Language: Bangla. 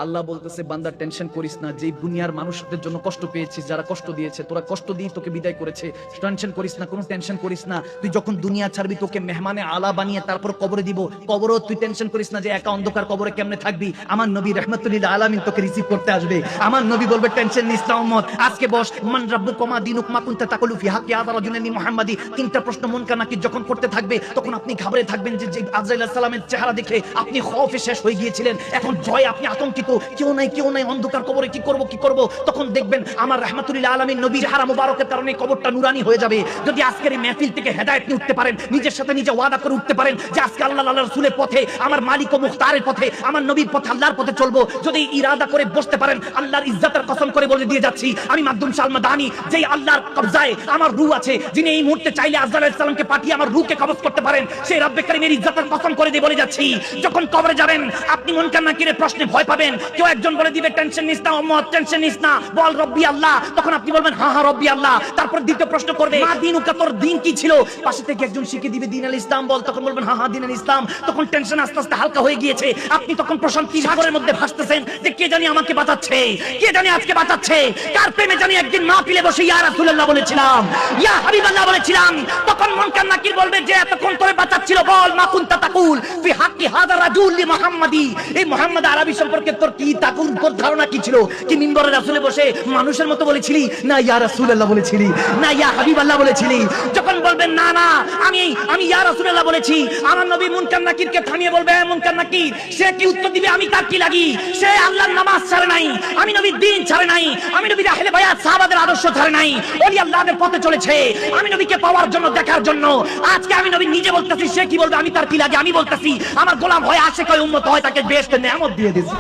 আল্লাহ বলতেছে বান্দা টেনশন করিস না, যেই দুনিয়ার মানুষদের জন্য কষ্ট পেয়েছিস, যারা কষ্ট দিয়েছে, তোরা কষ্ট দিয়ে তোকে বিদায় করেছে, টেনশন করিস না, কোনো টেনশন করিস না। তুই যখন দুনিয়া ছাড়বি তোকে মেহমানে আলা বানিয়ে তারপর কবরে দিব, কবরও তুই টেনশন করিস না যে একা অন্ধকার কবরে কেমনে থাকবি। আমার নবী রাহমাতুল্লিল আলামিন তোকে রিসিভ করতে আসবে। আমার নবী বলবে টেনশন নিস না উম্মত, আজকে বস। মান রাব্বুকা মা দিনুক মা কুনতা তাকুলু ফি হাক্কি হাযা রাজুলানি মুহাম্মাদি। তিনটা প্রশ্ন মুনকার নাকির যখন করতে থাকবে তখন আপনি ঘাবড়ে থাকবেন যে আজরাইল আলাইহিস সালামের চেহারা দেখে আপনি খৌফে শেষ হয়ে গিয়েছিলেন, এখন ভয় আপনি আতঙ্কিত, কেউ নাই অন্ধকার কবরে কি করব। তখন দেখবেন আমার রাহমাতুল্লিল আলামিন নবীর হারা মুবারকের কারণে কবরটা নুরানি হয়ে যাবে। যদি আজকের এই মাহফিল থেকে হেদায়েত নিয়ে উঠতে পারেন, নিজের সাথে নিজে ওয়াদা করে উঠতে পারেন যে আজকে আল্লাহর রাসূলের পথে, আমার মালিক ও মুখতারের পথে, আমার নবীর পথে, আল্লাহর পথে চলবো, যদি ইরাদা করে বসতে পারেন, আল্লাহর ইজ্জতের কসম করে বলে দিয়ে যাচ্ছি আমি মাকদুম শাহ মাদানী, যেই আল্লাহর কবজায় আমার রূহ আছে, যিনি এই মুহূর্তে চাইলে আজরাইল আলাইহিস সালামকে পাঠিয়ে আমার রূহকে কবজ করতে পারেন, সেই রব্বে কারীমের ইজ্জতের কসম করে দিয়ে বলে যাচ্ছি যখন কবরে যাবেন আপনি মুনকার নাকিরের প্রশ্নে ভয় পাবেন, কেউ একজন বলে দিবে টেনশন নিস না উম্মত, টেনশন নিস না, বল রব্বি আল্লাহ, তখন আপনি বলবেন হ্যাঁ হ্যাঁ রব্বি আল্লাহ। তারপর দ্বিতীয় প্রশ্ন করবে মা দিনুকা, তোর দিন কি ছিল, পাশে থেকে একজন শিখিয়ে দিবে দিন আল ইসলাম, বল, তখন বলবেন হ্যাঁ হ্যাঁ দিন আল ইসলাম। তখন টেনশন আস্তে আস্তে হালকা হয়ে গিয়েছে, আপনি তখন প্রশান্তি সাগরের মধ্যে ভাসতেছেন যে কে জানি আমাকে বাঁচাচ্ছে, কে জানি আজকে বাঁচাচ্ছে, কার প্রেমে জানি একদিন মাহফিলে বসে ইয়া রাসূলুল্লাহ বলেছিলাম, ইয়া হাবিবাল্লাহ বলেছিলাম। তখন মুনকার নাকির বলবে যে এতক্ষণ তোরে বাঁচাচ্ছিল, বল মা কুনতা তাকুল ফি হাক্কি হাযা রাজুল লি মুহাম্মাদি, এই মুহাম্মদ আরবি সম্পর্কে তোর কি তাকুল, তোর ধারণা কি ছিল? কি মিম্বরে রাসূলে বসে মানুষের মতো বলেছিলি, না ইয়া রাসূলুল্লাহ বলেছিলি, না ইয়া হাবিবাল্লাহ বলেছিলি? যখন বলবেন না না আমি ইয়া রাসূলুল্লাহ বলেছি, আমার নবী মুনকার নাকিরকে থামিয়ে বলবে মুনকার নাকির, সে কি উত্তর দিবে আমি তার কি লাগি? সে আল্লাহর নামাজ ছাড়ে নাই, আমি নবীর দ্বীন ছাড়ে নাই, আমি নবীর আহলে বায়াত সাহাবাদের আদর্শ ছাড়ে নাই, ওলি আল্লাহদের পথে চলেছে আমি নবীকে পাওয়ার জন্য, দেখার জন্য। আজকে আমি নবী নিজে বলতেছি, সে কি বলবে আমি তার কি লাগে? আমি বলতেছি আমার গোলাম হয়, আশিক হয়, উম্মত হয়, তাকে বেহেশতের নেয়ামত দিয়ে দিয়েছি।